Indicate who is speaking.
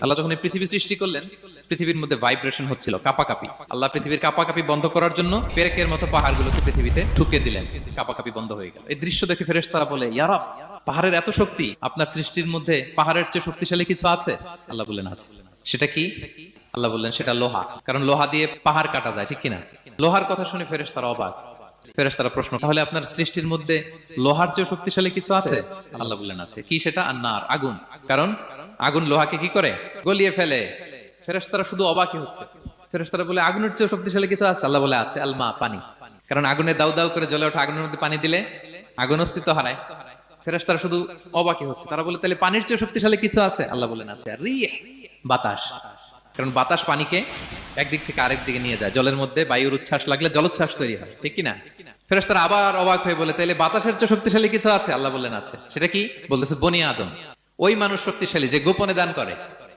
Speaker 1: আল্লাহ যখন এই পৃথিবী সৃষ্টি করলেন, পৃথিবীর মধ্যে ভাইব্রেশন হচ্ছিল, কাপাকাপি। আল্লাহ পৃথিবীর কাপাকাপি বন্ধ করার জন্য পেরেকের মতো পাহাড়গুলোকে পৃথিবীতে ঠুকে দিলেন, কাপাকাপি বন্ধ হয়ে গেল। এই দৃশ্য দেখে ফেরেশতারা বলে, ইয়া রাব, পাহাড়ের এত শক্তি, আপনার সৃষ্টির মধ্যে পাহাড়ের চেয়ে শক্তিশালী কিছু আছে? আল্লাহ বললেন আছে। সেটা কি? আল্লাহ বললেন সেটা লোহা, কারণ লোহা দিয়ে পাহাড় কাটা যায়, ঠিক কিনা? লোহার কথা শুনে ফেরেশতারা অবাক। ফেরেশতারা প্রশ্ন, তাহলে আপনার সৃষ্টির মধ্যে লোহার চেয়ে শক্তিশালী কিছু আছে? আল্লাহ বললেন আছে। কি সেটা? আন্নার, আগুন। কারণ আগুন লোহাকে কি করে? গলিয়ে ফেলে। ফেরেশতারা শুধু অবাকই হচ্ছে। ফেরেশতারা বলে, আগুনের চেয়ে শক্তিশালী কিছু আছে? আল্লাহ বলে আছে, আলমা, পানি। কারণ আগুনে দাউ দাউ করে জ্বলে ওঠা আগুনের মধ্যে পানি দিলে আগুন অস্তিত্ব হারায়। ফেরেশতারা শুধু অবাকই হচ্ছে। তারা বলে, তাহলে পানির চেয়ে শক্তিশালী কিছু আছে? আল্লাহ বলেন আছে, রিহ, বাতাস। কারণ বাতাস পানিকে একদিক থেকে আরেক দিকে নিয়ে যায়। জলের মধ্যে বায়ুর উচ্ছ্বাস লাগলে জলোচ্ছ্বাস তৈরি হয়, ঠিক কিনা? ফেরেশতারা আবার অবাক হয়ে বলে, তাহলে বাতাসের চেয়ে শক্তিশালী কিছু আছে? আল্লাহ বললেন আছে। সেটা কি? বলতেছে বনি আদম। ওই মানুষ শক্তিশালী যে গোপনে দান করে।